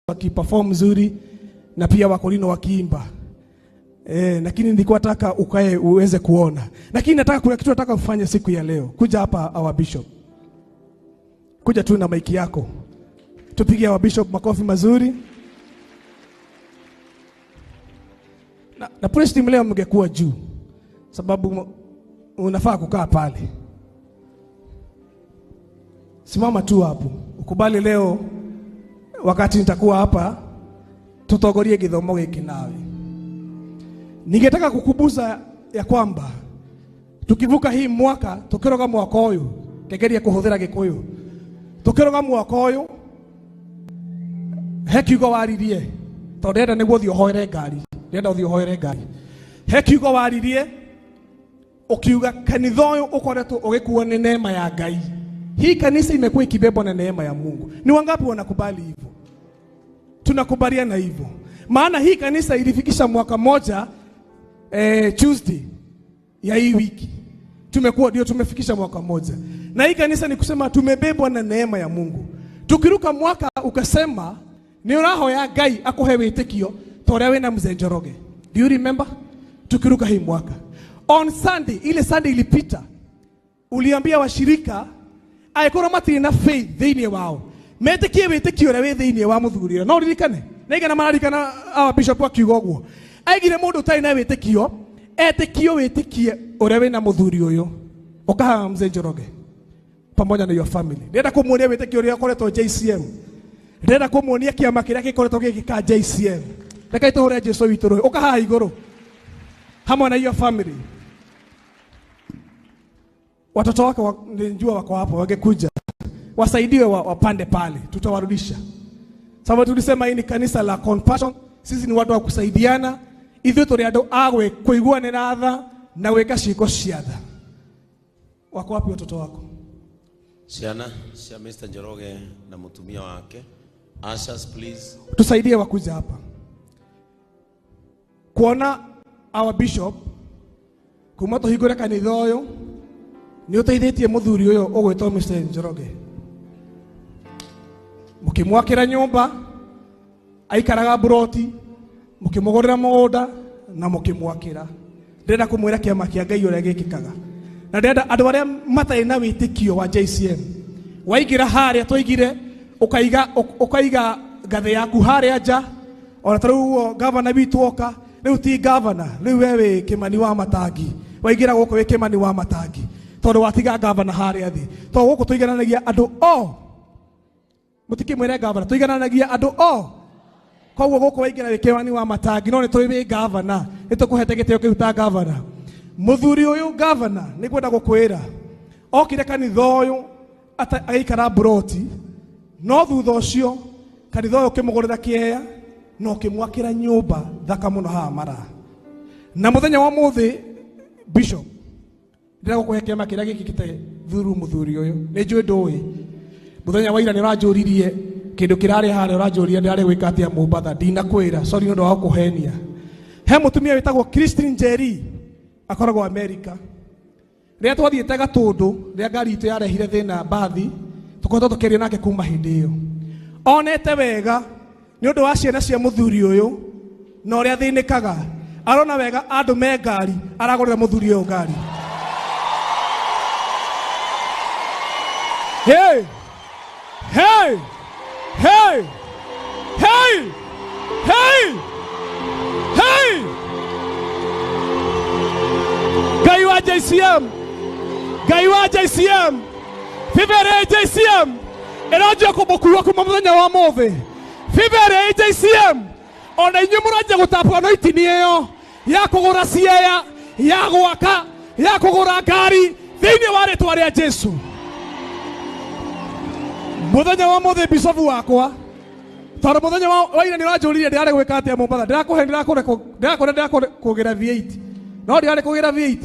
wakiperform mzuri na pia wakolino wakiimba. Lakini nilikuwa nataka ukae uweze kuona. Lakini nataka kuna kitu nataka ufanye siku ya leo. Kuja hapa our bishop. Kuja tu na mic yako. Tupige our bishop makofi mazuri. Na praise team leo mngekuwa juu. Sababu unafaa kukaa pale. Simama tu hapo. Ukubali leo wakati nitakuwa hapa tutogorie githomo giki nawe. Ningetaka kukubuza ya kwamba tukivuka hii mwaka tukiroga mwaka uyu kegeria kuhuthira gikuyu tukiroga mwaka uyu hekiugo waririe tondenda niguo thio hoere ngari ndenda uthio hoere ngari hekiugo waririe ukiuga kanitha uyu ukoretwo ugikuwa ni neema ya Ngai. Hii kanisa imekuwa ikibebwa na neema ya Mungu. Ni wangapi wanakubali hivyo? Tunakubaliana hivyo. Maana hii kanisa ilifikisha mwaka moja Tuesday ya hii wiki. Tumefikisha mwaka moja. Na hii kanisa ni kusema tumebebwa na neema ya Mungu. Tukiruka mwaka ukasema ni uraho ya Ngai akuhe witikio torewe na mzee Njoroge. Do you remember? Tukiruka hii mwaka. On Sunday, ile Sunday ilipita, uliambia washirika aikora matiri na faith thini wao. Metikie witikio rewe thini wa muthurira. No ririkane. Naigana mararikana bishop akiuga guo. Aigire mundu tai na witikio, etikio witikie urewe na muthuri uyu. Ukaha mzee Njoroge pamoja na your family. Ndenda kumuonia witikio ria koretwo JCM. Ndenda kumuonia kiama kiria gikoretwo gikika JCM. Reka ituhure Jesu witu roho. Ukaha iguru. Hamwe na your family. Watoto wako njua wako hapo wangekuja. Wasaidiwe wapande pale. Tutawarudisha. Sababu tulisema hii ni kanisa la compassion. Sisi ni watu wa kusaidiana. Ithuĩ tũrĩ andũ agwe kũiguane na tha na gwĩka ciĩko cia tha. Wako wapi watoto wako? Ciana cia Mr. Njoroge na mutumia wake. Ushers please. Tusaidie wakuja hapa. Kuona our bishop kuma tũhingũre kanitha ũyũ nĩ ũteithĩtie mũthuri ũyũ ũgwĩtwo Mr. Njoroge. Mukimwakĩra nyũmba aikaraga broti mukimugorera mũgũnda na mukimwakĩra. Ndenda kumwĩra kĩama kĩa Ngai ũrĩa gĩkĩkaga. Na ndenda andũ arĩa matarĩ na wĩtĩkio wa JCM waingĩra harĩa tũigire ukaiga ngathĩ yaku harĩa nja. Ona tarĩu governor witũ oka rĩu ti governor rĩu wewe Kimani wa Matangi waingĩra gũkũ wĩ Kimani wa Matangi tondũ watiga governor harĩa thĩ. Tondũ gũkũ tũigananagia andũ mutikimwĩre governor tũigananagia andũ Koguo gũkũ waingĩra wĩ Kimani wa Matangi no nĩ tũrĩ wĩ governor nĩtũkũhete gĩtĩo kĩu ta governor. Mũthuri ũyũ governor nĩ kwenda gũkwĩra okire kanitha ũyũ agaikara broti no thutha ũcio kanitha ũyũ kĩmũgũrĩra kĩeya no kĩmwakĩra nyũmba thaka mũno haha mara. Na mũthenya wa mũthĩ bishop ndĩra gũkũhe kĩama kĩrĩa gĩkĩkĩte thuru mũthuri ũyũ nĩ njũĩ ndũĩ. Mũthenya wa ira nĩ ũranjũririe kĩndũ kĩrarĩ harĩa ũranjũria ndĩrarĩ gwĩka atĩa Mũmbatha ndinakwĩra sorry nĩ ũndũ wa gũkũhenia. He mũtumia wĩtagwo Christine Njeri akoragwo America. Rĩrĩa twathiĩte Gatũndũ rĩrĩa ngari itũ yarehire thĩna mbathi tũkoretwo tũkĩaria nake kuma hĩndĩ ĩyo. Onete wega nĩ ũndũ wa ciana cia mũthuri ũyũ na ũrĩa thĩnĩkaga arona wega andũ me ngari aragũrĩra mũthuri ũyũ ngari. Hey! Hey! Hey! Hey! Hey! Hey! Ngai wa JCM! Ngai wa JCM! Fivere JCM! Eranjia kũmũkua kuma mũthenya wa mũthĩ. Fivere JCM! Ona inyuĩ mũranjia gũtapwo no itini ĩyo ya kũgũra cieya, ya gwaka, ya kũgũra ngari thĩinĩ wa rĩtwa rĩa Jesu. Mũthenya wa mũthĩ bishop wakwa tondũ mũthenya wa ira nĩ ũranjũririe ndĩrarĩ gwĩka atĩa Mũmbatha ndĩrakũhe kũgĩra V8 no ndĩrarĩ kũgĩra V8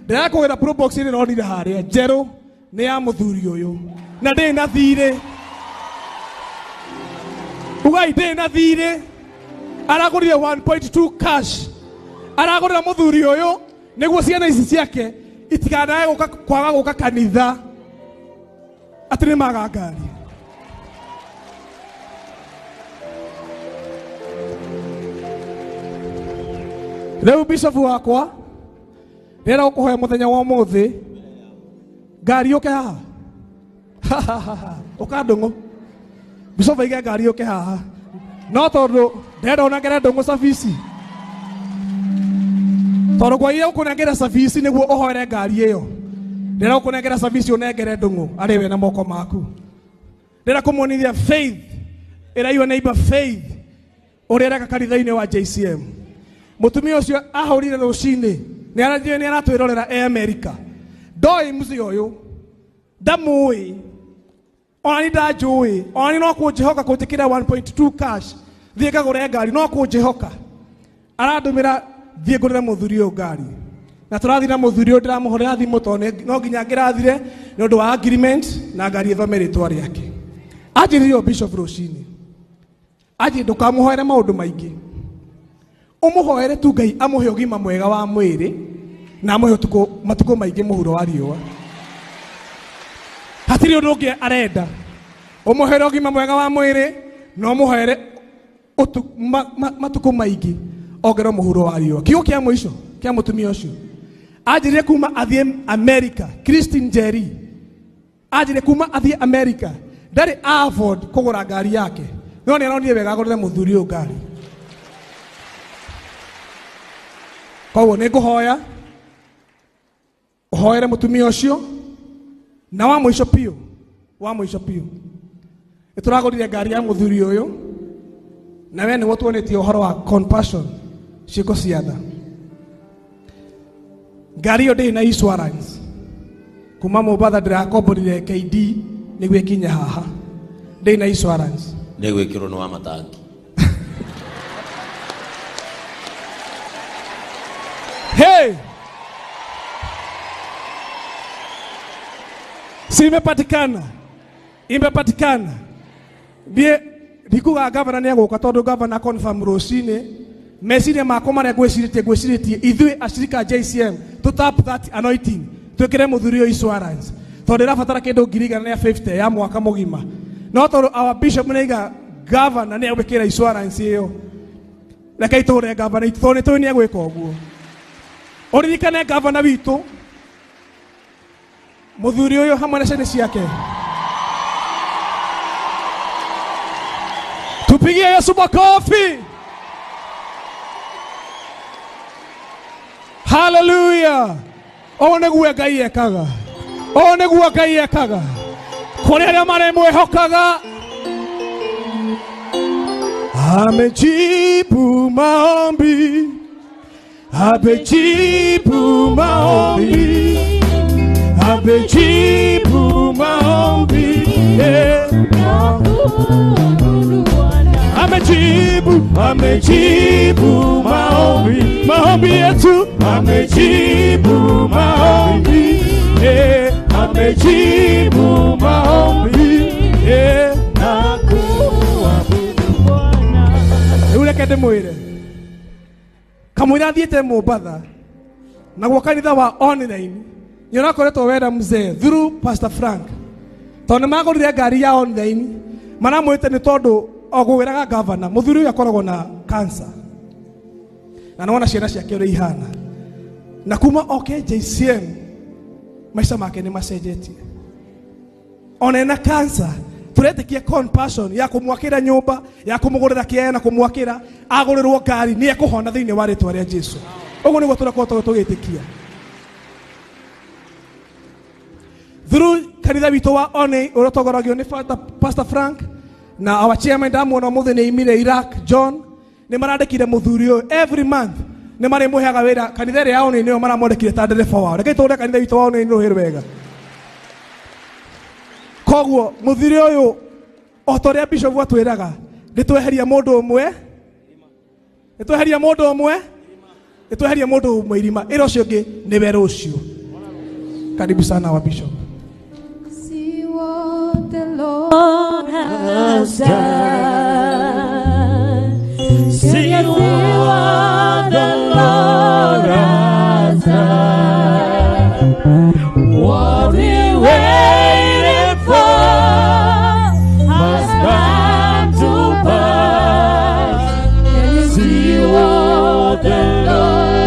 ndĩrarĩ kũgĩra probox ĩrĩ ronire harĩa njerũ nĩ ya mũthuri ũyũ na ndĩ na thirĩ ugai ndĩ na thirĩ aragũrire 1.2 cash aragũrĩra mũthuri ũyũ nĩguo ciana ici ciake itikanae kwaga gũka kanitha atĩ nĩ maga ngari. Leo bishop wakwa ndĩrenda gũkũhoya mũthenya wa ũmũthĩ ngari ũke haha ũka ndũng'ũ bishop aige ngari ũke haha no tondũ ndĩrenda ũnengere ndũng'ũ cabici tondũ kwa iria ũkũnengera cabici nĩguo ũhoere ngari ĩyo ndĩrenda ũkũnengera cabici ũnengere ndũng'ũ arĩ we na moko maku ndĩrenda kũmuonithia faith ĩraiywo neighbor faith ũrĩa ĩreka kanitha-inĩ wa JCM. Mũtumia ũcio ahũrire rũcinĩ nĩ aratwĩrorera America ndoĩ mũciĩ ũyũ ndamũĩ ona nĩ ndanjũĩ ona nĩ no kũnjĩhoka kũnjĩkĩra 1.2 cash thiĩ ngagũre ngari no kũnjĩhoka arandũmĩra thiĩ ngũrĩre mũthuri ũyũ ngari na tũrathiĩ na mũthuri ũyũ ndĩramũhũrĩra thimũ tondũ no nginya ngĩrathire nĩ ũndũ wa agreement na ngari ĩthome rĩtwa rĩake. Anjĩrire bishop rũcinĩ anjĩ ndũkamũhoere maũndũ maingĩ ũmũhoere tu Ngai amũhe ũgima mwega wa mwĩrĩ na amũhe matukũ maingĩ mũhuro wa riũa. Hatirĩ ũndũ ũngĩ arenda ũmũhere ũgima mwega wa mwĩrĩ na ũmũhere matukũ maingĩ ongerwo mũhuro wa riũa. Kiugo kĩa mũico kĩa mũtumia ũcio anjĩrire kuma athiĩ America. Christine Njeri anjĩrire kuma athiĩ America ndarĩ afford kũgũra ngari yake no nĩ aronire wega agũrĩre mũthuri ũyũ ngari. Koguo nĩ ngũhoya ũhoere mũtumia ũcio na wa mũico biũ nĩtũragũrire ngari ya mũthuri ũyũ na we nĩguo tuonetie ũhoro wa compassion ciĩko cia tha. Ngari ĩyo ndĩrĩ na insurance kuma Mombatha ndĩrakomborire KD nĩguo ĩkinye haha ndĩrĩ na insurance nĩ gwĩkĩrwo nĩ wa matangi. Hey! Si imepatikana. Ndiye ndikuga gavana nĩ agũka tondũ gavana confirm rũcinĩ meciria makwa marĩa gwĩcirĩtie ithuĩ ashirika JCM to tap that anointing twĩkĩre mũthuri ũyũ insurance tondũ ĩrabatara kĩndũ 150 ya mwaka mũgima no tondũ our bishop nĩaiga gavana nĩ agwĩkĩra insurance ĩyo reke itũre gavana tondũ nĩtũĩ nĩ agwĩka ũguo. Ũririkane gavana witũ mũthuri ũyũ hamwe na ciana ciake. Tupigie Yesu makofi. Hallelujah. O nĩguo Ngai ekaga. O nĩguo Ngai ekaga. Kũrĩ arĩa maremwĩhokaga amejibu maombi. Amejibu maombi, amejibu maombi, amejibu maombi, maombi yetu, amejibu maombi, amejibu maombi, nakuabudu Bwana. Ulekete mwire. Kamwira thiete Mombatha na gwa kanitha wa online nyona koretwo wera mzee through Pastor Frank tondũ magũrire ngari ya online maramwĩte nĩ tondũ ogũwĩraga governor mũthuri ũyũ akoragwo na cancer na naona ciana ciake ũrĩa ihana na kuma JCM maisha make nĩ macenjetie ona ena cancer turetĩkia compassion ya kũmwakĩra nyũmba ya kũmũgũrĩra kĩaya na kũmwakĩra agũrĩrwo ngari nĩ ekũhona thĩinĩ wa rĩtwa rĩa Jesũ. Ũguo nĩguo tũrakorwo tũgĩtĩkia through kanitha witũ wa One ũrĩa ũtongoragio nĩ Pastor Frank na our chairman ndamuona mũthĩ nĩ Imire Iraq John nĩ marandĩkire mũthuri ũyũ every month nĩ marĩmũheaga wĩra kanitha ĩrĩa ya One nĩyo maramwandĩkire ta ndereba wao. Reke tũũre kanitha witũ wa One nĩ rũhĩ rwega. Koguo mũthiri ũyũ o ta ũrĩa bishop atwĩraga nĩtweheria mũndũ ũmwe irima ĩra ũcio ũngĩ nĩwe rũciũ. Karibu sana wa bishop. See what the Lord has done. See what the Lord has done. What we waited for has come to pass. See what the Lord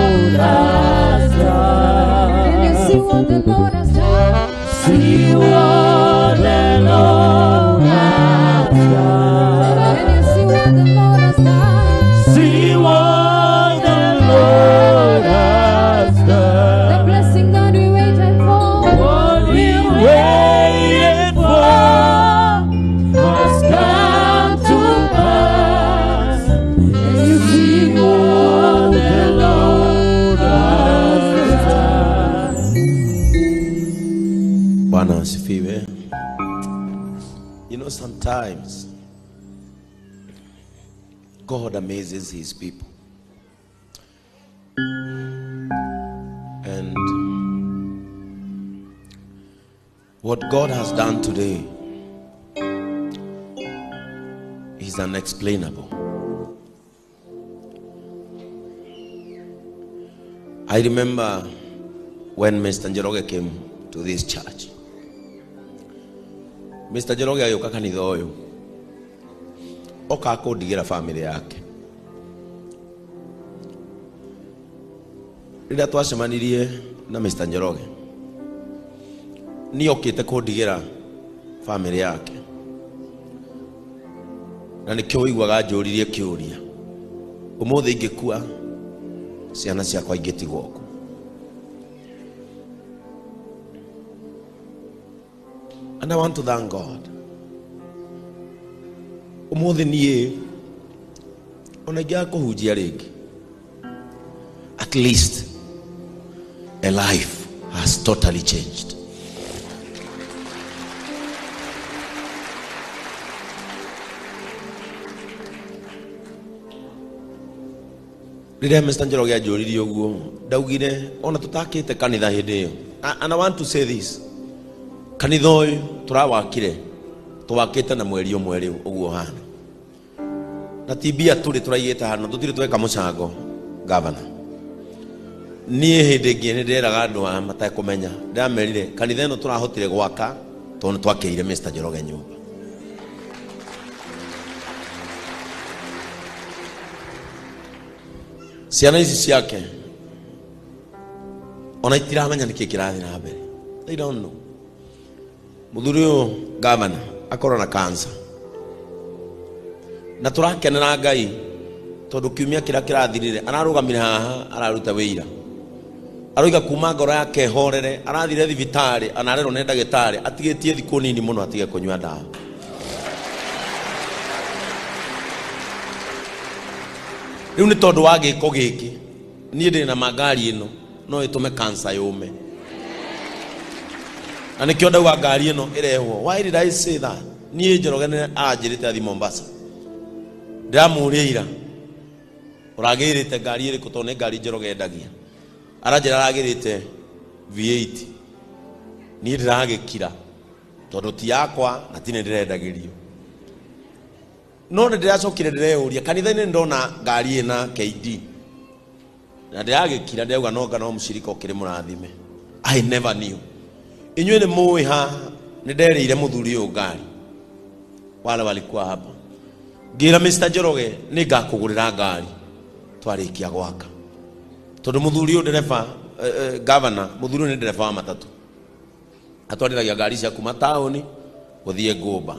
Bwana asifiwe. You know, sometimes God amazes his people. And what God has done today is unexplainable. I remember when Mr. Njoroge came to this church. Mr. Njoroge ayoka kanitha uyu oka kundigira family yake. Rĩrĩa twacemanirie na Mr. Njoroge ni okite kundigira family yake, na nikio igwaga njuririe kiuria umuthi ingikua ciana ciakwa ingitigwo ku. And I want to thank God. Umuthi nie ona ngia kuhunjia ringi, at least a life has totally changed. Rĩrĩa Mr. Njoroge anjũririe ũguo ndaugire ona tutakĩte kanitha hĩndĩ ĩyo. And I want to say this, kanitha ũyũ tũrawakire tũwakĩte na mweri ũmwe rĩu ũguo hana, na tibia tũraigĩte hana, tũtirĩ tweka mũcango governor. Niĩ hĩndĩ ĩngĩ nĩnderaga andũ a matekũmenya, ndamerire kanitha ĩno tũrahotire gwaka tondũ twakĩire Mr. Njoroge nyũmba. Ciana ici ciake ona itiramenya nĩkĩ kĩrathiĩ na mbere. They don't know. Mũthuri ũyũ governor akorwo na cancer, na tũrakenera Ngai tondũ kiumia kĩrĩa kĩrathirire ararũgamire haha araruta wĩira, aroiga kuma ngoro yake horere, arathire thibitarĩ anarerwo nĩ ndagĩtarĩ atigĩtie thikũ nini mũno atige kũnyua ndawa. Rĩu nĩ tondũ wa gĩko gĩkĩ niĩ ndĩ na magari ĩno no ĩtũme cancer yũme, na nĩkĩo ndauga ngari ĩno ĩrehwo. Why did I say that? Niĩ Njoroge nĩ anjĩrĩte athi Mombasa, ndiramũria ira ũragĩrĩte ngari ĩrĩkũ tondũ nĩ ngari Njoroge endagia. Aranjĩra aragĩrĩte V8. Niĩ ndĩragĩkira tondũ ti yakwa na ti nĩ ndĩrendagĩrio. No ndiracokire ndireyuria kanitha-inĩ ndona ngari ĩna KD na ndiragĩkira ndauga no ngano mũcirika ũkĩrĩ mũrathime. I never knew. Inyuĩ nĩ mũĩ ha nĩ nderĩire mũthuri ũyũ ngari wale walikuwa hapa, ngira Mr. Njoroge nĩ ngakũgũrĩra ngari twarĩkia gwaka, tondũ mũthuri ũyũ ndereba governor, mũthuri ũyũ nĩ ndereba wa matatũ, atwarĩragia ngari cia kuma taũni gũthiĩ Ngũmba,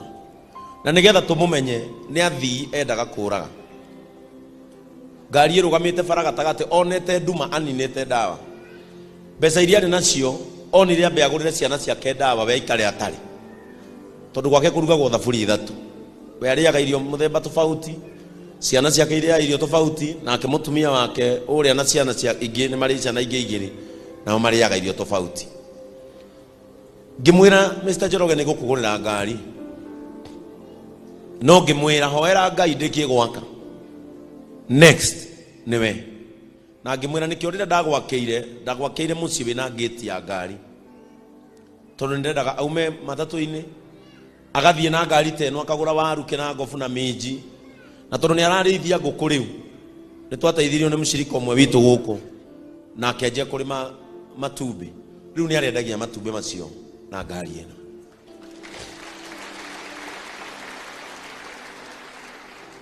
na nĩgetha tũmũmenye nĩ athii endaga kũraga. Ngari ĩrũgamĩte bara gatagatĩ, onete nduma aninĩte ndawa, mbeca iria arĩ nacio onire ambe agũrĩre ciana ciake ndawa we aikare atarĩ, tondũ gwake kũrugagwo thaburi ithatũ, we arĩaga irio mũthemba tofauti, ciana ciake iria irio tofauti, nake mũtumia wake ũrĩa na ciana cia ingĩ nĩ marĩ ciana ingĩ igĩrĩ nao marĩaga irio tofauti. Ngĩmwĩra Mr. Njoroge nĩ gũkũgũrĩra ngari, no ngĩmwĩra hoera Ngai ndĩkie gwaka, next nĩwe. Na ngĩmwĩra nĩkĩo rĩrĩa ndagwakĩire mũciĩ wĩna gate ya ngari, tondũ nĩndendaga aume matatũ-inĩ agathiĩ na ngari teno akagũra waru kĩna ngobu na minji, na tondũ nĩ ararĩithia ngũkũ rĩu nĩ twateithirio nĩ mũcirika ũmwe witũ gũkũ na akĩanjia kũrĩma matumbĩ, rĩu nĩ arendagia matumbĩ macio na ngari ĩno.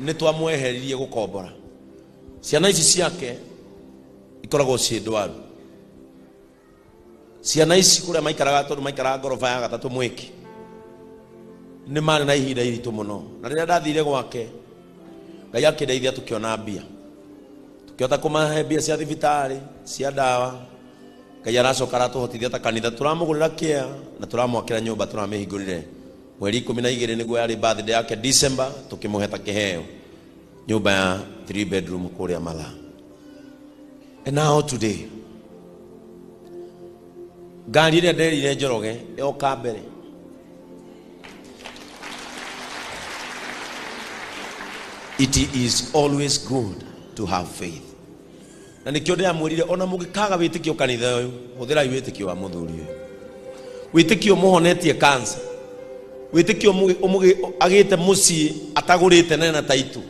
Nĩ twamweheririe gũkombora. Ciana ici ciake ikoragwo ciĩ ndwaru. Ciana ici kũrĩa maikaraga tondũ maikaraga ngoroba ya gatatũ Mwiki nĩ marĩ na ihinda iritũ mũno, na rĩrĩa ndathire gwake Ngai akĩndeithia tũkĩona mbia, tũkĩhota kũmahe mbia cia thibitarĩ cia ndawa. Ngai aracoka aratũhotithia ta kanitha tũramũgũrĩra kĩea na tũramwakĩra nyũmba, tũramĩhingũrire mweri 12 nĩguo yarĩ birthday yake December, tũkĩmũhe ta kĩheo nyũmba ya 3 bedroom kũrĩa Mala. And now today ngari ĩrĩa nderire Njoroge yoka mbere. It is always good to have faith. Na nikio ndĩramwĩrire ona mũngĩkaga wĩtĩkio kanitha ũyũ, hũthĩrai wĩtĩkio wa mũthuri ũyũ. Wĩtĩkio mũhonetie cancer. Wĩtĩkio agĩte mũciĩ atagũrĩte nena taitu.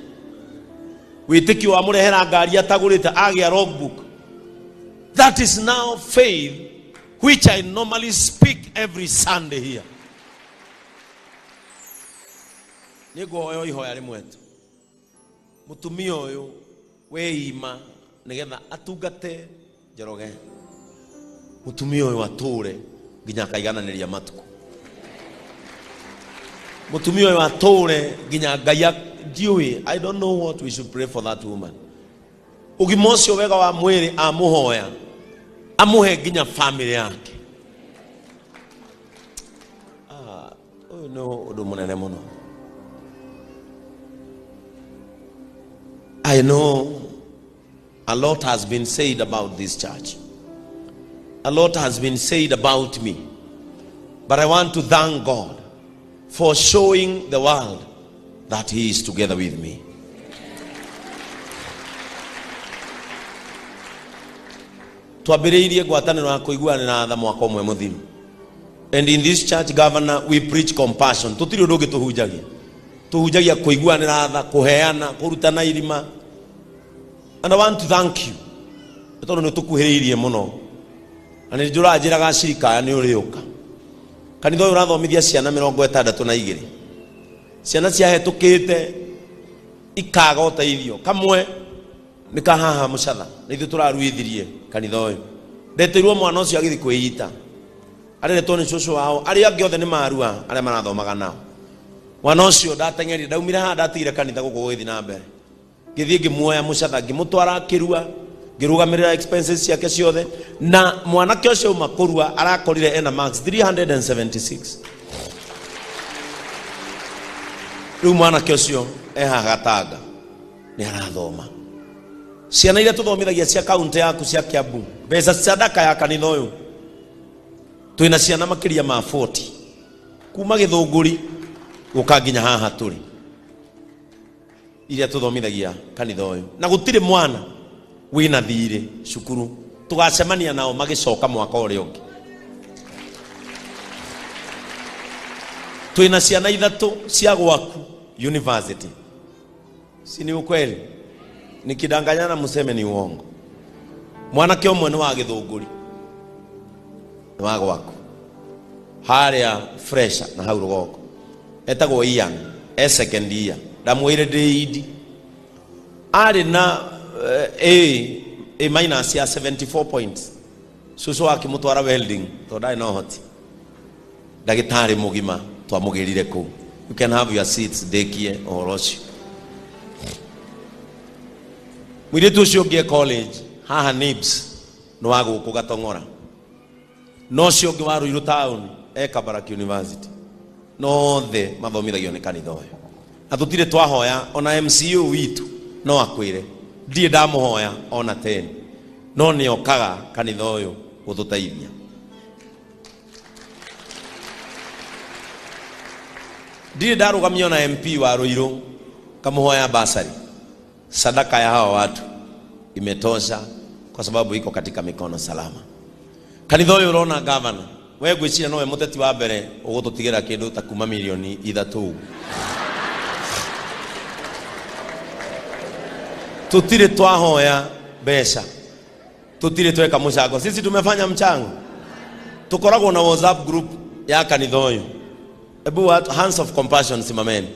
Wĩtĩkio wa mũrehera ngari atagũrĩte agĩa logbook. That is now faith which I normally speak every Sunday here. Nĩngũhoya ihoya rĩmwe tu. Mũtumia ũyũ weima nigetha atungate Njoroge. Mũtumia ũyũ atũre nginya akaigananĩria matuko. Mũtumia ũyũ atũre nginya Ngai ndiũĩ. I don't know what we should pray for that woman. Ũgima ũcio wega wa mwĩrĩ amũhoya amuhe nginya family yake. Ũyũ no ũndũ mũnene mũno. I know a lot has been said about this church. A lot has been said about me. But I want to thank God for showing the world that He is together with me. Twambĩrĩirie ngwatanĩro ya kũiguana tha mwaka ũmwe mũthiru. And in this church, Governor, we preach compassion. Tũtirĩ ũndũ ũngĩ tũhunjagia. Tũhunjagia kũiguanĩra tha, kũheana, kũrutana irima. And I want to thank you. Tondũ nĩ tũkuhĩrĩirie mũno. Na nĩ njũranjĩraga cirikaya nĩ ũrĩũka. Kanitha ũyũ ũrathomithia ciana 62. Ciana ciahetũkĩte ikaga ũteithio. Kamwe nĩ kahaha mũcatha. Na ithuĩ tũraruithirie kanitha ũyũ. Ndeteirwo mwana ũcio agĩthiĩ kwĩita. Areretwo nĩ cũcũ wao. Arĩa angĩ othe nĩ marua arĩa marathomaga nao. Mwana ũcio ndateng'erire ndaumire haha ndatigire kanitha gũkũ gũgĩthiĩ na mbere. Ngĩthiĩ ngĩmuoya mũcatha ngĩmũtwara kĩrua ngĩrũgamĩrĩra expenses ciake ciothe na mwanake ũcio uma kũrua arakorire ena marks 376. Rĩu mwanake ũcio ehaga Gatanga nĩ arathoma. Ciana iria tũthomithagia cia kaunti yaku cia Kiambu mbeca sadaka ya kanitha ũyũ twĩna ciana makĩria ma 40 kuma Gĩthũngũri gũka nginya haha tũrĩ iria tũthomithagia kanitha ũyũ na gũtirĩ mwana wĩna thirĩ cukuru tũgacemania nao magĩcoka mwaka ũrĩa ũngĩ. Twĩna ciana 3 cia gwaku university. Si ni ukweli? Nikidanganyana museme ni uongo. Mwanake ũmwe nĩ wa Gĩthũngũri nĩ wa gwaku harĩa fresha na hau rũgongo etagwo Ian second year ndamwĩre ndĩidi arĩ na A minus ya 74 points. Cũcũ wake mũtwara welding tondũ ndarĩ na ũhoti. Ndagĩtarĩ mũgima twamũgĩrire kũu. You can have your seats dekie ũhoro ũcio. Mũirĩtu ũcio ũngĩ college haha Nibs nĩ wa gũkũ Gatong'ora. No ũcio ũngĩ wa Ruiru town Kabarak University. No the mathomithagio nĩ kanitha ũyũ. Na tũtirĩ twahoya ona MCU witũ no akwĩre ndiĩ ndamũhoya ona 10 no nĩ okaga kanitha ũyũ gũtũteithia. Ndiĩ ndarũgamio na MP wa Ruiru kamũhoya basari. Sadaka ya hawa watu imetosha kwa sababu iko katika mikono salama. Kanitha ũyũ ũrona governor we gwĩciria nowe mũteti wa mbere ũgũtũtigĩra kĩndũ ta kuma milioni 3. Tutire twahoya mbeca. Tutire tweka mũcango. Sisi tumefanya mchango. Tukoragwo na WhatsApp group ya kanitha ũyũ. Ebu Hands of Compassion simameni.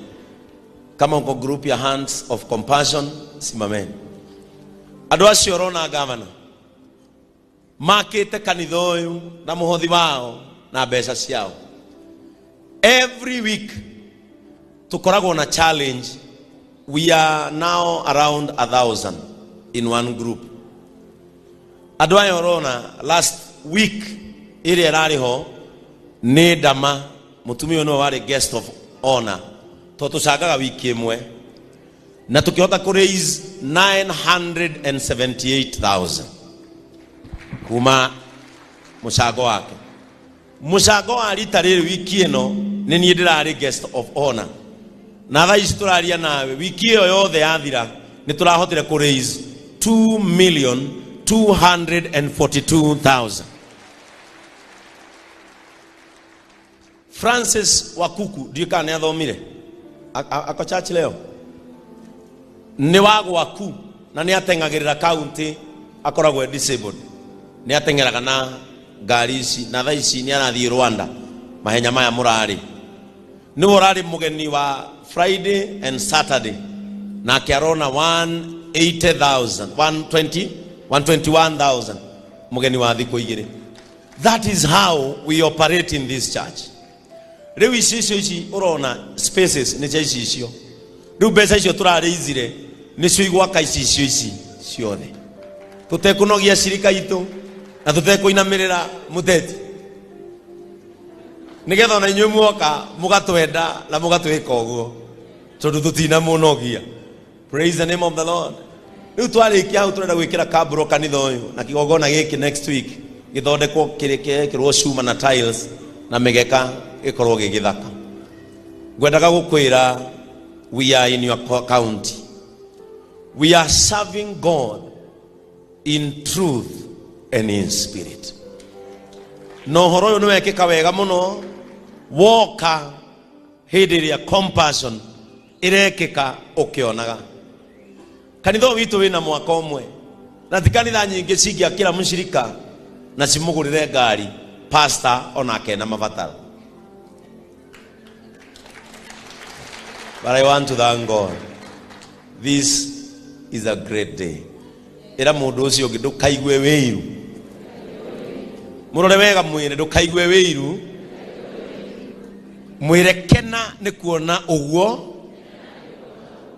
Kama uko group ya Hands of Compassion simameni. Andũ acio ũrona governor makĩte kanitha ũyũ na mũhothi wao na mbeca ciao. Every week tukoragwo na challenge. We are now around 1,000 in one group. Andũ aya ũrona last week ĩrĩa ĩrarĩ ho nĩ ndama mũtumia ũyũ warĩ guest of honor. Tũcangaga wiki ĩmwe na tukihota ku raise 978,000 kuma mũcango wake mucango wa rita rĩrĩ wiki ĩno nĩ niĩ ndĩrarĩ guest of honor, na thaa ici tũraria nawe wiki ĩyo yothe yathira nĩ tũrahotire kũ raise 2,242,000. Francis Wakuku ndiye kana athomire ako church leo ni wagwaku na ni atengagirira county akoragwo disabled, ni atengeraga na ngari ici na thaa ici ni arathii Rwanda mahenya maya murari ni urari mugeni wa Friday and Saturday na kiarona 180,000 121,000 mugeni wa thiko igire. That is how we operate in this church. Rewi ici urona spaces ni ici icio riu mbeca icio turareizire ni cio igwaka ici ciothe tutekunogia shirika itu na tutekuinamirira muteti nigetha na inyuĩ muoka mugatwenda na mugatwika uguo tondu tutina munogia. Praise the name of the Lord. Riu twarikia hau turenda gwikira kaburo kanitha uyu na kigogona giki next week githondekwo kirwo cuma na tiles na migeka ikorwo gigithaka. Ngwendaga gukwira we are in your county. We are serving God in truth and in spirit. No horo no wekeka wega muno woka hindi ya compassion irekeka ukionaga. Kanitha witu wina mwaka umwe na tikanitha nyingi cigia kila mushirika na cimugurire ngari pastor onake na mabataro. But I want to thank God. This is a great day. Era mundu ucio ngi ndukaigwe wiru. Murore wega mwire ndukaigwe wiru. Mwire kena ni kuona uguo.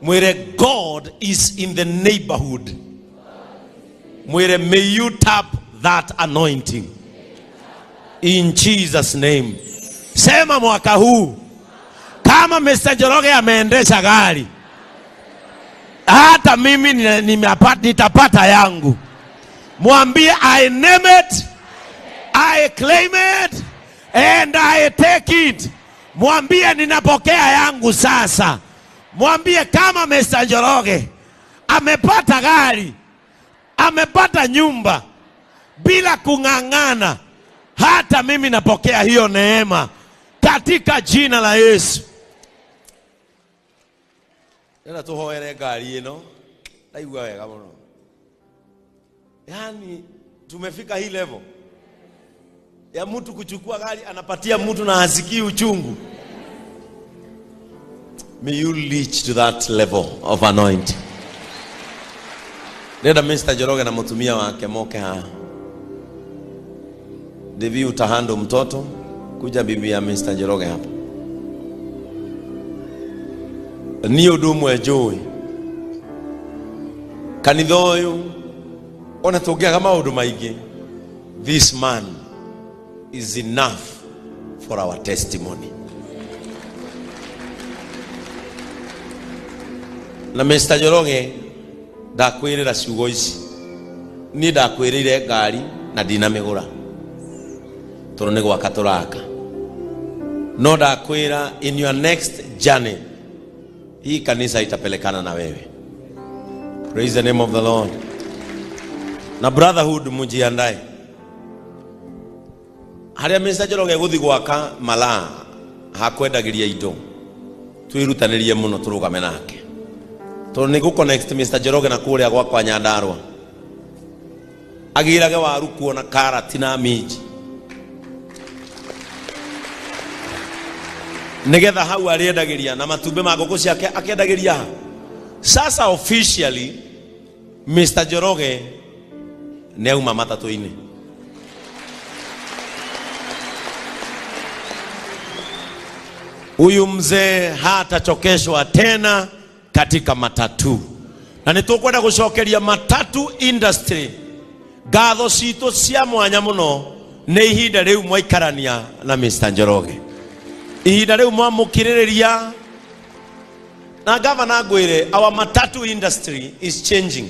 Mwire God is in the neighborhood. Mwire may you tap that anointing. In Jesus name. Sema mwaka huu kama Mr. Njoroge ameendesha gari, hata mimi nitapata yangu. Mwambie I name it, I claim it, and I take it. Mwambie ninapokea yangu sasa. Mwambie kama Mr. Njoroge amepata gari, amepata nyumba bila kung'ang'ana, hata mimi napokea hiyo neema katika jina la Yesu. Nenda tuhoere ngari ino ndaigua wega muno. Yani tumefika hii level ya mtu kuchukua gari anapatia mtu na hasikii uchungu. May you reach to that level of anointing. Nenda Mr. Njoroge na mtumia wake moke haa. Devi utahando mtoto kuja bibi ya Mr. Njoroge hapa. Ni udumu ejoi kanitha uyu ona tugiaga maundu maingi. This man is enough for our testimony. Na Mr. Njoroge ndakwirira ciugo ici ni ndakwirire ngari na dinamigura toro ni gwaka turaka. No ndakwira in your next journey hii kanisa itapelekana na wewe. Praise the name of the Lord. Na brotherhood mujiandae. Haria Mr. Njoroge guthi gwaka mala hakwendagiria indo twirutanirie muno turugame nake tondu ni guconnect Mr. Njoroge na kuria gwakwa Nyandarua agirage waru kuona karati na minji nigetha hau ariendagiria na matumbe ma ngũkũ ciake akiendagiria. Sasa officially Mr. Njoroge ni auma matatu-ini. Huyu mzee hatachokeshwa tena katika matatu, na nitukwenda gucokeria matatu industry ngatho citu cia mwanya muno. Ni ihinda riu mwaikarania na Mr. Njoroge, ihinda riu mwamukiriria na governor ngwire our matatu industry is changing.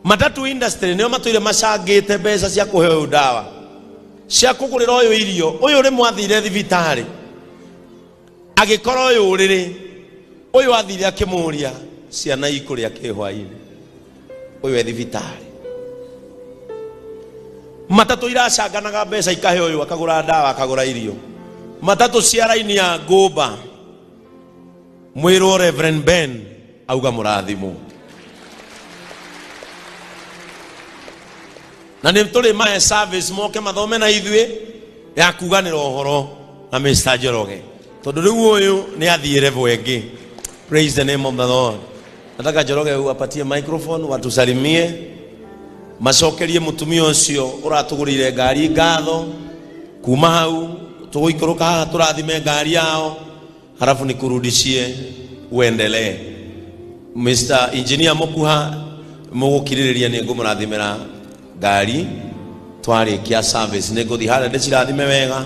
Matatu industry nio matuire macangite mbeca cia kuheo ndawa cia kugurira uyu irio uyu ri mwathire thibitari agikora uyu riri uyu athire akimuria ciana ikuria kihwaini uyu e thibitari matatu iracanganaga mbeca ikahe uyu akagura ndawa akagura irio matatu cia raini ya Ngumba mwiro Reverend Ben auga murathimo na nĩ tũrĩ mahe service moke mathome na ithuĩ ya kuganĩra ũhoro na Mr. Njoroge tondũ rĩu ũyũ nĩ athiĩ level ĩngĩ. Praise the name of the Lord. Nataka Njoroge apatie microphone watusalimie macokerie mutumia ũcio ũratũgũrĩire ngari ngatho kuma hau tũgũikũrũka haha tũrathime ngari yao halafu nikurudishie uendelee. Mr. Engineer Mukuha mũgũkirĩrĩria nĩ ngũmũrathimĩra ngari twarĩkia service nĩ ngũthiĩ harĩa ndĩcirathime wega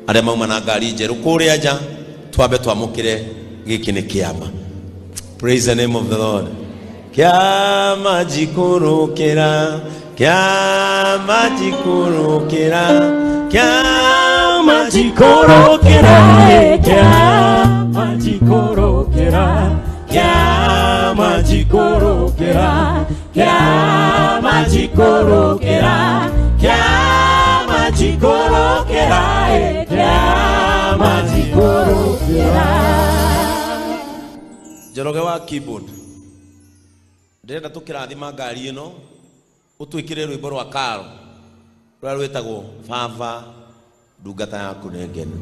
arĩa mauma na ngari njerũ kũrĩa nja twambe twamũkĩre gĩkĩ nĩ kĩama. Praise the name of the Lord. Kĩama njikũrũkĩra kĩama njikũrũkĩra kĩama njikũrũkĩra kĩama njikũrũkĩra kĩama njikũrũkĩra kĩama njikũrũkĩra kĩama njikũrũkĩra kĩama njikũrũkĩra. Njoroge wa keyboard ndĩrenda tũkĩrathima ngari ĩno ũtwĩkĩre rwĩmbo rwa Karo rũrĩa rwĩtagwo Baba ndungata yaku nĩ ngenu.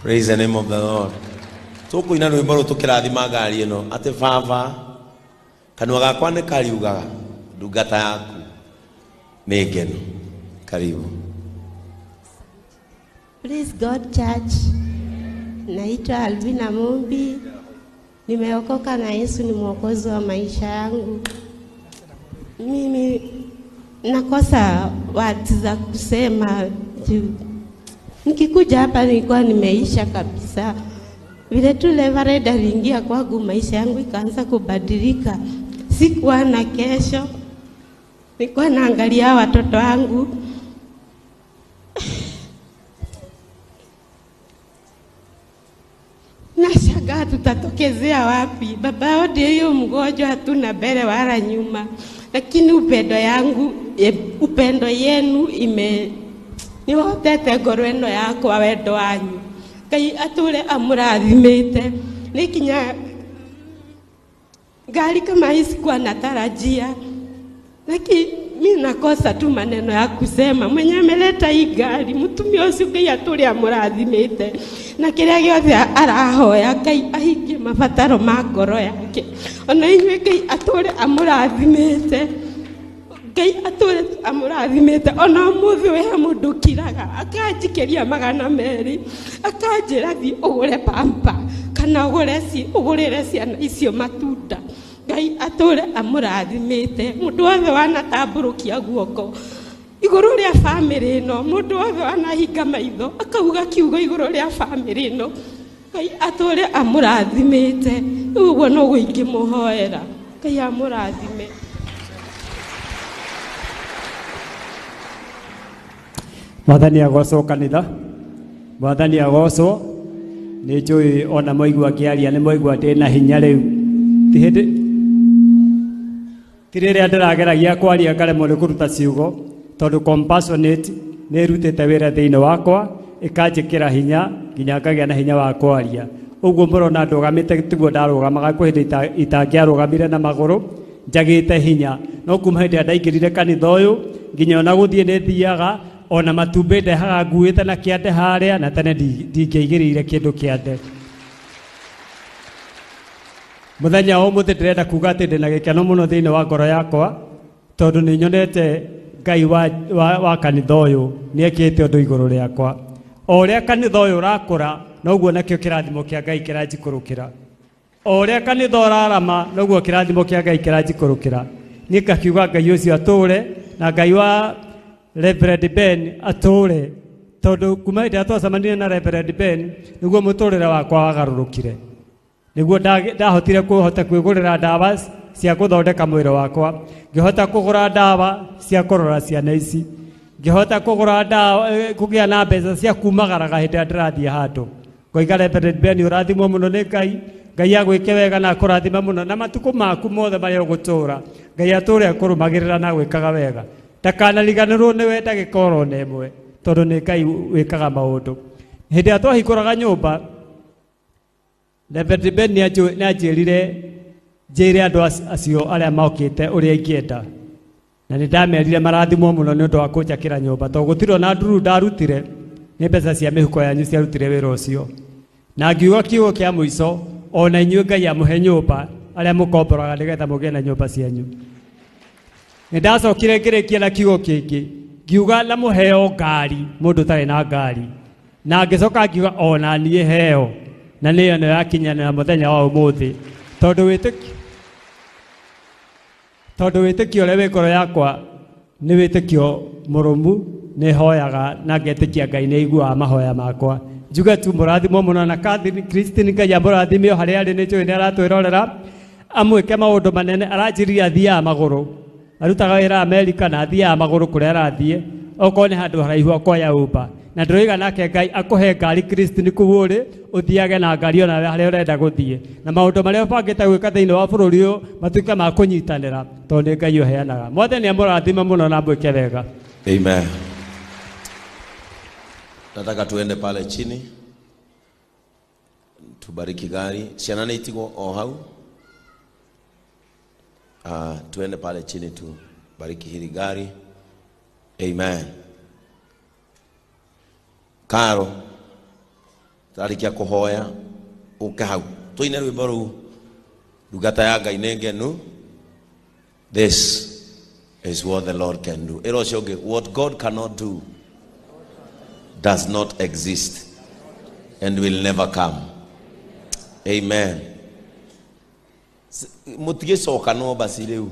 Praise the name of the Lord. Tũkũina rwĩmbo rũu tũkĩrathima ngari ĩno atĩ Baba kanua gakwa nĩ kariugaga ndungata yaku nĩ ngenu. Karibu. Praise God Church. Naitwa Alvina Mumbi. Nimeokoka na Yesu ni mwokozi wa maisha yangu. Mimi nakosa words za kusema. Nikikuja hapa nilikuwa nimeisha kabisa. Vile tu Reverend aliingia kwangu maisha yangu ikaanza kubadilika. Sikuwa na kesho. Nilikuwa naangalia watoto wangu. Nashangaa tutatokezea wapi? Baba yao ndiye hiyo mgonjwa, hatuna mbele wala nyuma. Lakini upendo yenu niwotete ngoro ĩno yakwa wendo wanyu. Ngai atũre amũrathimĩte. Nikinya gari kama hii sikuwa natarajia. Lakini mimi nakosa tu maneno ya kusema. Mwenye ameleta hii gari mutumia ũcio Ngai atũre amũrathimĩte. Na kĩrĩa gĩothe arahoya Ngai ahingie mabataro ma ngoro yake. Ona inyuĩ Ngai atũre amũrathimĩte. Ngai atũre amũrathimĩte. Ona mũthĩ we mũndũ kiraga akanjikĩria 200 akanjĩra thiĩ ũgũre pampa kana ũgũrĩre ciana icio matunda. Ngai atũre amũrathimĩte. Mũndũ wothe wanatambũrũkia guoko igũrũ rĩa family ĩno, mũndũ wothe wanahinga maitho akauga kiugo igũrũ rĩa family ĩno, Ngai atũre amũrathimĩte. Ũguo no ingĩmũhoera. Ngai amũrathime. Mwathani agocwo kanitha, Mwathani agocwo. Nĩ njũĩ ona moigua ngĩaria nĩ moigua ndĩ na hinya rĩu. Ti rĩrĩa ndĩrageragia kwaria ngaremwo nĩ kũruta ciugo tondũ compassionate nĩ ĩrutĩte wĩra thĩinĩ wakwa ĩkanjĩkĩra hinya nginya ngagĩa na hinya wa kwaria. Ũguo mũrona ndũgamĩte tiguo ndarũgamaga kwĩ hĩndĩ itangĩarũgamire na magũrũ njagĩte hinya. No kuma hĩndĩ ndaingĩrire kanitha ũyũ nginya ona gũthiĩ nĩ thiaga ona matumbĩ ndehaga nguĩte na kĩande harĩa na tene ndingĩaigĩrĩire kĩndũ kĩande. Mũthenya ũmũthĩ ndĩrenda kuga atĩ ndĩna gĩkeno mũno thĩinĩ wa ngoro yakwa tondũ nĩ nyonete Ngai wa kanitha ũyũ nĩ ekĩte ũndũ igũrũ rĩakwa. O ũrĩa kanitha ũyũ ũrakũra noguo nakĩo kĩrathimo kĩa Ngai kĩranjikũrũkĩra. O ũrĩa kanitha ũrarama noguo kĩrathimo kĩa Ngai kĩranjikũrũkĩra. Niĩ ngakiuga Ngai ũcio atũre na Ngai wa Reverend Ben atũre tondũ kuma hĩndĩ ĩrĩa twacemanirie na Reverend Ben nĩguo mũtũrĩre wakwa wagarũrũkire. Nĩguo ndahotire kwĩgũrĩra ndawa cia gũthondeka mwĩrĩ wakwa, ngĩhota kũgũra ndawa cia kũrora ciana ici, ngihota kugura ndawa kugia na mbeca cia kumagaraga hindi ndirathie handu ngoikare Bethlehem urathimwo muno ni Ngai agwike wega na kurathima muno na matuko maku mothe maria ugutura Ngai ature akurumagirira na gwikaga wega ndakanariganirwo ni we ndagika oro na imwe tondu ni Ngai wikaga maundu hindi atwahinguraga nyumba Bethlehem ni anjirire njire andu acio aria maukite uria ingienda na ni ndamerire marathimwo muno ni undu wa kunjakira nyumba to gutiro na nduru ndarutire ni mbeca cia mihuko yanyu ciarutire wira ucio na ngiuga kiugo kia muico ona inyuĩ Ngai amuhe nyũmba arĩa mũkomboraga nĩgetha mũgĩe na nyũmba cianyu. Nĩndacokire ngĩrĩkia na kiugo kĩngĩ ngiuga na mũheo ngari mũndũ ũtarĩ na ngari na ngĩcoka ngiuga ona niĩ heo na nĩyo nĩyo yakinyanĩra mũthenya wa ũmũthĩ tondũ wĩtĩkio ũrĩa wĩ ngoro yakwa nĩ wĩtĩkio mũrũmu nĩhoyaga na ngetĩkia Ngai nĩaiguaga mahoya makwa. Njuge tu mũrathimwo mũno na Catherine Christine Ngai amũrathime o harĩa arĩ nĩnjũĩ nĩaratwĩrorera amwĩke maũndũ manene aranjĩrire athiaga magũrũ arutaga wĩra Amerika na athiaga magũrũ kũrĩa arathiĩ okorwo nĩ handũ haraihu akoya Uber na ndĩroiga nake Ngai akũhe ngari Christine kũu ũrĩ ũthiage na ngari ona harĩa ũrenda gũthiĩ na maũndũ marĩa ũbangĩte gwĩka thĩinĩ wa bũrũri ũyũ matuĩke ma kũnyitanĩra tondũ nĩ Ngai ũheanaga. Mwathani amũrathime mũno na mwĩke wega. Amen. Nataka tuende pale chini tubariki gari. Siana nitigo o hau. Tuende pale chini tubariki hili gari. Amen. Karo tarikia kuhoya uke hau. Tuine rwimbo ruu ndungata ya Ngai nĩ ngenu. This is what the Lord can do. What God cannot do does not exist and will never come. Amen. Mutigicoka no basi riu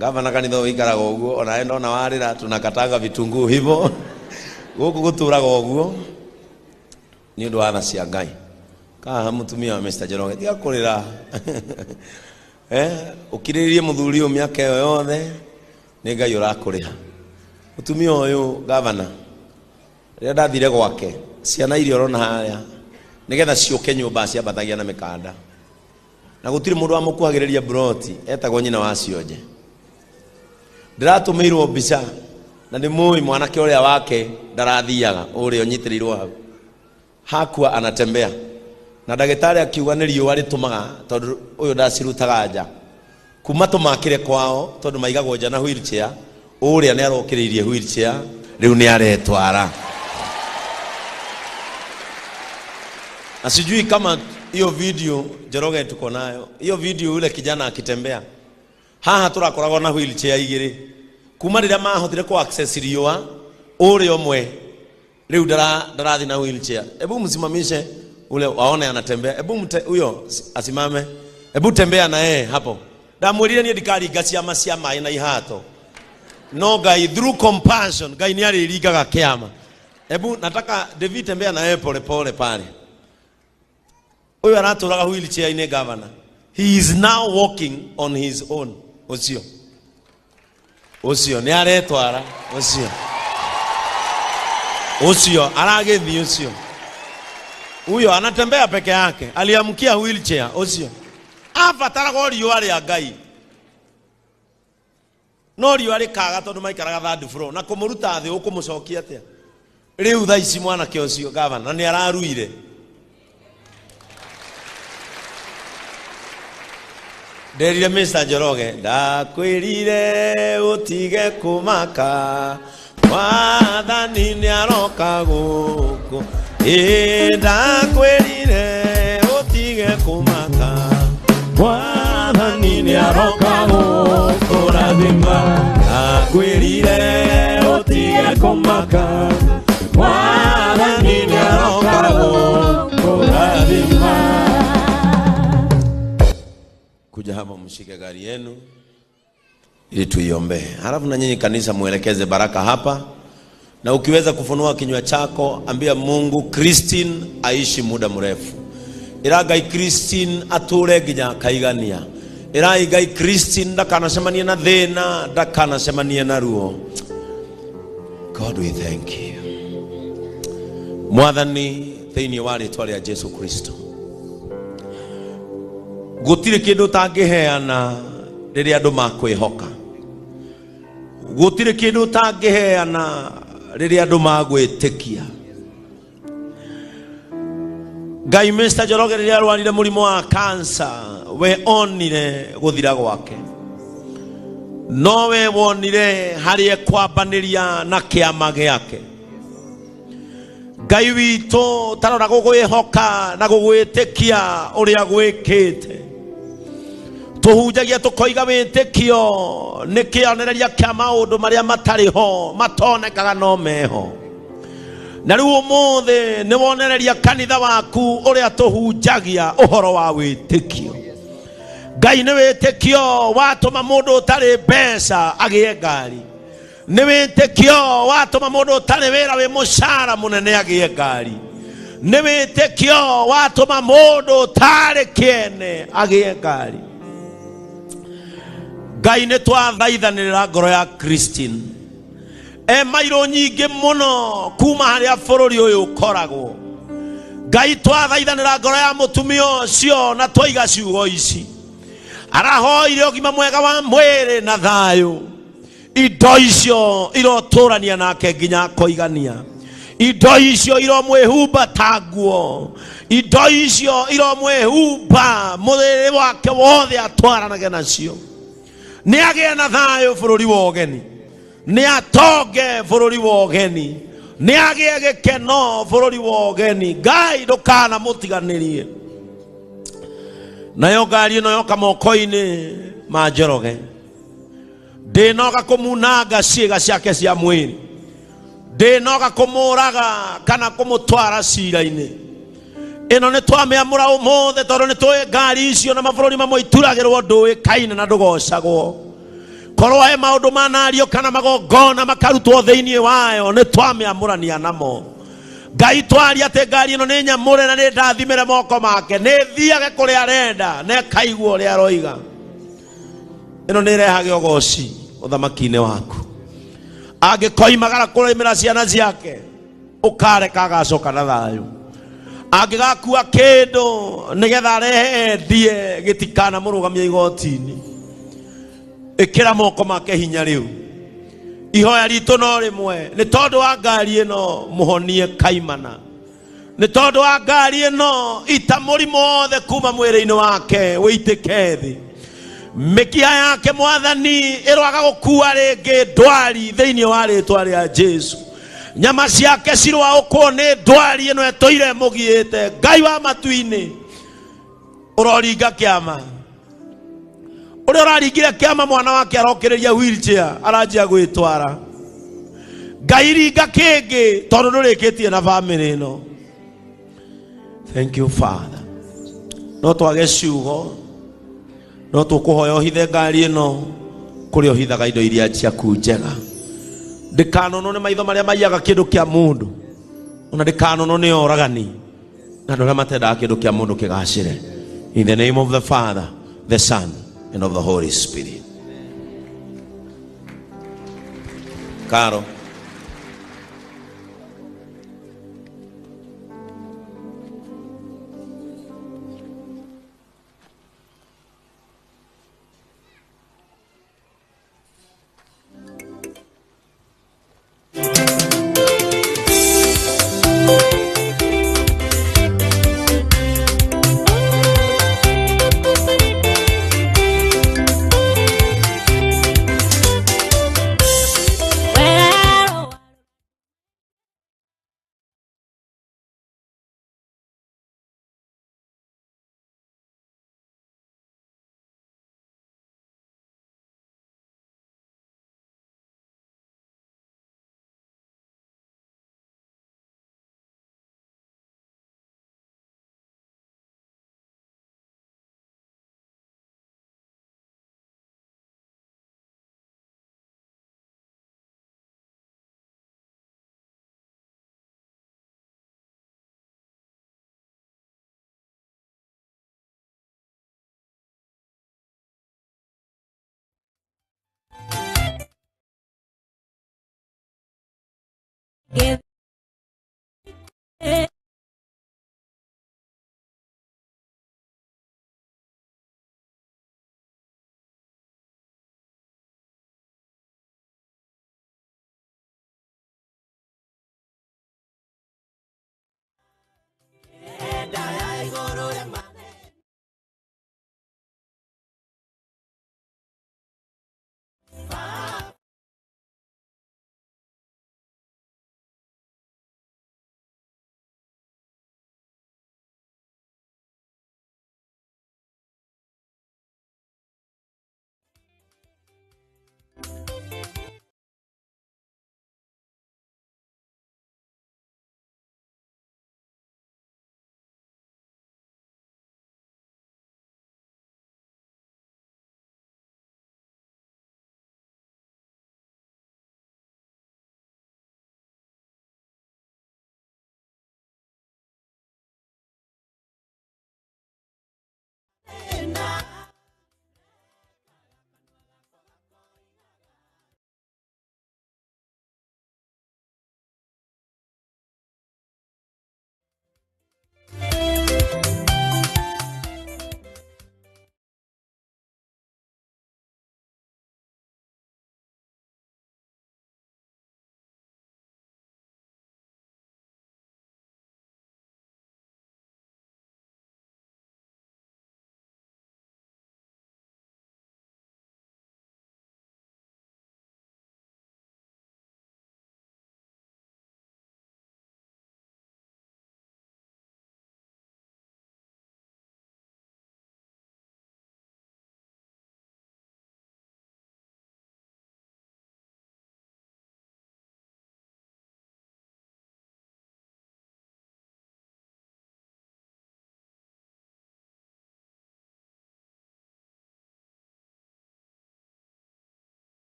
gavana kanitha wikaraga uguo ona enda ona warira tunakatanga vitunguu hivyo guku guturaga uguo ni undu wa tha cia Ngai ka mutumia wa Mr. Njoroge tiga kurira ukiririe muthuri uyu miaka iyo yothe ni Ngai urakuriha mutumia uyu gavana rĩrĩa ndathire gwake ciana iria ũrona haria nĩgetha ciũke nyũmba ciambathagia na mĩkanda na gũtirĩ mũndũ wa mũkuhagĩrĩria broti etagwo nyina wa cionje ndiratũmĩirwo mbica na nĩ mũĩ mwanake ũrĩa wake ndarathiaga ũrĩa ũnyitĩrĩirwo hau hakua anatembea na ndagĩtarĩ akiuga nĩ riũa rĩtũmaga tondũ ũyũ ndacirutaga nja kuma tũmakĩre kwao tondũ maigagwo nja na wheelchair ũrĩa nĩ arokĩrĩirie wheelchair rĩu nĩ aretwara. Na sijui kama hiyo video Njoroge tuko nayo. Hiyo video yule kijana akitembea. Haha turakoragwo na wheelchair igiri. Kuma rĩrĩa mahotire ku access riũa ule omwe. Leo ndarathi na wheelchair. Hebu msimamishe ule waone anatembea. Hebu huyo asimame. Hebu tembea na yeye hapo. Ndamwĩrire nie ndikaringa ciama cia maĩ na ihato. No Ngai through compassion Ngai ni ariringaga kiama. Hebu nataka David tembea na yeye pole pole pale. Huyu anaturaga wheelchair ine governor. He is now walking on his own. Osio ni aretwara Osio aragethi Osio. Huyo anatembea peke yake. Aliamkia wheelchair Osio. Afataraga riũa rĩa Ngai. No riũa rĩkaga tondũ maikaraga third floor na kũmũruta thĩ ũkũmũcokia atĩa. Rĩu thaa ici mwanake ũcio governor nĩ araruire. Nderire Mr. Njoroge ndakwĩrire ũtige kũmaka Mwathani nĩ aroka gũkũ ndakwĩrire ũtige kũmaka Mwathani nĩ aroka gũkũ rathima ndakwĩrire ũtige kũmaka Mwathani nĩ aroka gũkũ rathima. Kuja hapa mshike gari yenu ili tuiombe. Halafu na nyinyi kanisa muelekeze baraka hapa. Na ukiweza kufunua kinywa chako ambia Mungu Christine aishi muda mrefu. Iragai Christine ature ginya kaigania. Iragai Christine ndakana semania na thina, ndakana semania na ruo. God, we thank you. Mwathani thĩinĩ wa rĩĩtwa rĩa Jesu Kristo, gũtirĩ kĩndũ ũtangĩheana rĩrĩa andũ makwĩhoka. Gũtirĩ kĩndũ ũtangĩheana rĩrĩa andũ magwĩtĩkia. Ngai Mr. Njoroge rĩrĩa arwarire mũrimũ wa cancer, we onire gũthira gwake, no we wonire harĩ kwambanĩria na kĩama gĩake. Ngai witũ tarora gũgwĩhoka na gũgwĩtĩkia ũrĩa gwĩkĩte. Tũhunjagia tũkoiga wĩtĩkio nĩ kĩonereria kĩa maũndũ marĩa matarĩ ho, matonekaga no meho. Na rĩu ũmũthĩ nĩ wonereria kanitha waku ũrĩa tũhunjagia ũhoro wa wĩtĩkio. Ngai nĩ wĩtĩkio watũma mũndũ ũtarĩ mbeca agĩe ngari. Nĩ wĩtĩkio watũma mũndũ ũtarĩ wĩra wĩ mũcara mũnene agĩe ngari. Nĩ wĩtĩkio watũma mũndũ ũtarĩ kĩene agĩe ngari. Ngai nĩ twathaithanĩrĩra ngoro ya Christine, mairo nyingĩ mũno kuma harĩa bũrũri ũyũ ũkoragwo. Ngai twathaithanĩra ngoro ya mũtumia ũcio na twoiga ciugo ici. Arahoire ũgima mwega wa mwĩrĩ na thayũ. Indo icio irotũrania nake nginya koigania. Indo icio iromwĩhumba ta nguo. Indo icio iromwĩhumba mwĩrĩ wake wothe atwaranage nacio. Nĩ agĩe na thayũ bũrũri wa ũgeni. Nĩ atonge bũrũri wa ũgeni. Nĩ agĩe gĩkeno bũrũri wa ũgeni. Ngai ndũkana mũtiganĩrie. Nayo ngari ĩno yoka moko-inĩ ma Njoroge, ndĩnoga kũmunanga ciĩga ciake cia mwĩrĩ. Ndĩnoga kũmũraga kana kũmũtwara cira-inĩ. Ĩno nĩ twamĩamũra ũmũthĩ tondũ nĩ tũĩ ngari icio na mabũrũri mamwe ituragĩrwo ndũĩkaine na ndũgocagwo. Korwo he maũndũ manario kana magongona makarutwo thĩinĩ wayo, nĩ twamĩamũrania namo. Ngai twaria atĩ ngari ĩno nĩ nyamũre na nĩ ndathimĩre moko make, nĩ thiage kũrĩa arenda na ĩkaigua ũrĩa aroiga. Ĩno nĩ ĩrehage ũgooci ũthamaki-inĩ waku. Angĩkoimagara kũrĩmĩra ciana ciake, ũkareka agacoka na thayũ. Angĩgakua kĩndũ nĩgetha arehe endie gĩtikana mũrũgamia igoti-inĩ, ĩkĩra moko make hinya rĩu. Ihoya ritũ no rĩmwe, nĩ tondũ wa ngari ĩno mũhonie kaimana. Nĩ tondũ wa ngari ĩno ita mũrimũ wothe kuma mwĩrĩ-inĩ wake wĩitĩke thĩ. Mĩkiha yake Mwathani ĩroaga gũkua rĩngĩ ndwari thĩinĩ wa rĩĩtwa rĩa Jesu. Nyama ciake ciroaũkwo nĩ ndwari ĩno etũire mũgiĩte. Ngai wa matu-inĩ ũroringa kĩama. Ũrĩa ũraringire kĩama mwana wake arokĩrĩria wheelchair aranjia gwĩtwara. Ngai ringa kĩngĩ tondũ ndũrĩkĩtie na family ĩno. Thank you Father. No twage ciugo, no tũkũhoya ũhithe ngari ĩno kũrĩa ũhithaga indo iria ciaku njega. Ndĩkanonwo nĩ maitho marĩa maiyaga kĩndũ kĩa mũndũ, ona ndĩkanonwo nĩ oragani na andũ arĩa matendaga kĩndũ kĩa mũndũ kĩgacĩre. In the name of the Father, the Son, and of the Holy Spirit. Caro. Well,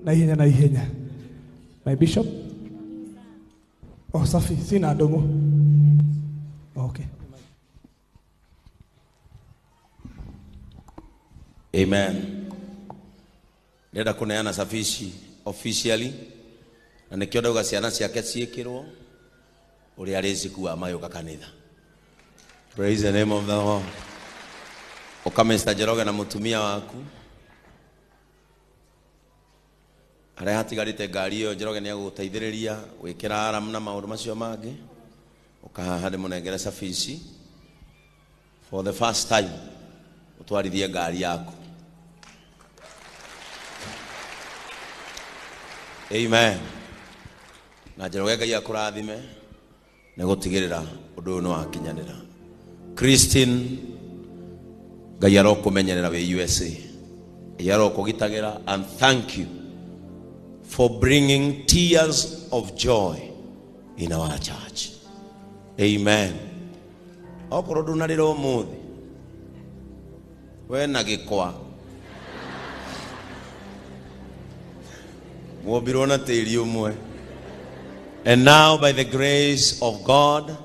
Na ihenya. My bishop. Oh, safi, sina ndongo. Okay. Amen. Nenda kuneana safishi officially. Na nikioda ugasiana ciake ciekirwo uri arezi kuwa mayo kanitha. Praise the name of the Lord. Ukamesta Njoroge na mutumia waku. Aria hatigarite ngari iyo Njoroge ni aguteithiriria wikira aram na maundu macio mangi. Ukahaha ndi munengere safishi. For the first time utwarithie ngari yaku. Amen. Na Njoroge Ngai akurathime ne gutigirira undu uyu wakinyanira. Christine Ngai arokumenyerera we USA. Yarokugitagira, and thank you for bringing tears of joy in our church. Amen. Okoro ndunarira umuthi we na gikwa mwobirwo na tiri umwe. And now, by the grace of God,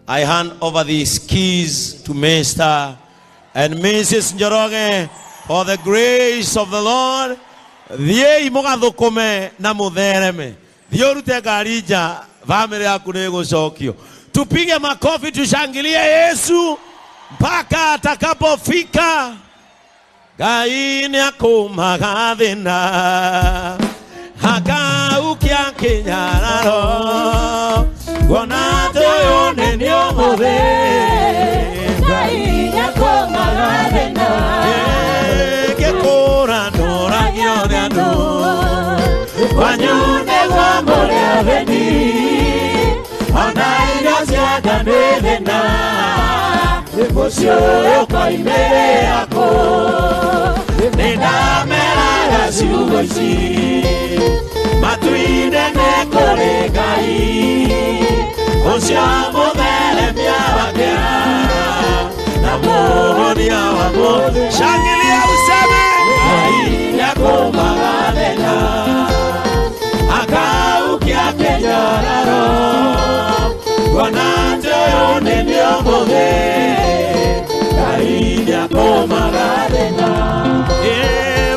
I hand over these keys to Mr. and Mrs. Njoroge. For the grace of the Lord, thiei mugathukume na muthereme. Thiĩ urute ngari nja, family yaku nĩ ĩgũcokio. Tupige makofi, tushangilie Yesu mpaka atakapofika. Ngai nĩakũmaga thĩna akaukia kĩnyararo, kuona tũyũ nĩ ũmũthĩ. Ngai nĩakũmaga thĩna gĩkũranũragio nĩ andũ, kwanyu nĩguo mũrĩ athĩni, ona irio cianda nĩ thĩna, mũciĩ ũyũ koimĩrĩra kũ? nĩndameraga ciugo ici matu-inĩ nĩ kũrĩ Ngai ũcio mũtheremia wakĩa na mũhonia wa mũthĩ. Shangilia useme Ngai nĩakũmaga thĩna akaukia kĩnyararo, kuona atĩ ũyũ nĩ ũmũthĩ. Ngai nĩakũmaga thĩna.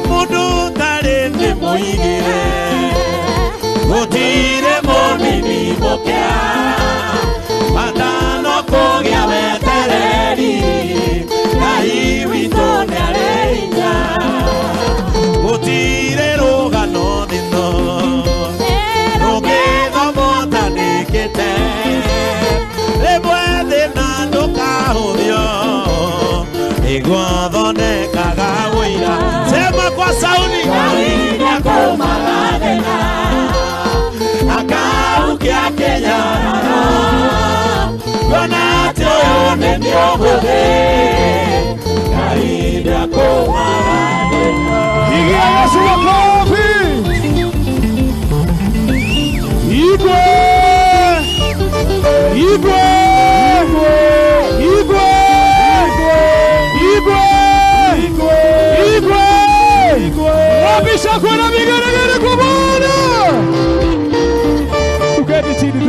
Mundu gũkĩa matano kũgĩa wetereri Ngai witũ nĩarĩ hinya gũtirĩ rũgano thĩno rũgĩthomotanĩkĩte rĩmwe thĩna ndũkahũthio nĩguo thondekaga ũira sema kwa sauti Ngai nĩakũmaga thĩna akaukia Kenya kuona atĩ ũyũ nĩ mũhũthĩ Ngai nĩakũmaga thĩna Pigia Yesu makofi. Igwe! Igwe! Igwe! Igwe! Igwe! Igwe! Wabisha kuna vigeregere kwa Bwana. Tuketi chini.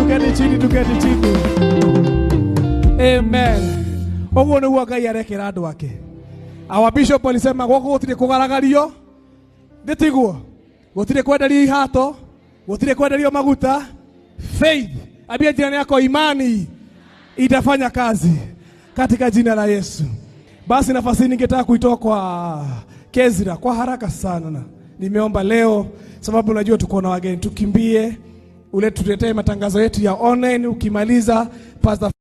Amen. Ogo ni Ngai arekera andu ake. Our bishop alisema goko gutire kugaragario. Nditiguo. Gutire kwenderio ihato, gutire kwenderio maguta. Faith. Abia jirani yako imani itafanya kazi katika jina la Yesu. Basi nafasi ningetaka kuitoa kwa Kezira kwa haraka sana. Nimeomba leo sababu najua tuko na wageni, tukimbie ule tutetee matangazo yetu ya online. Ukimaliza Pastor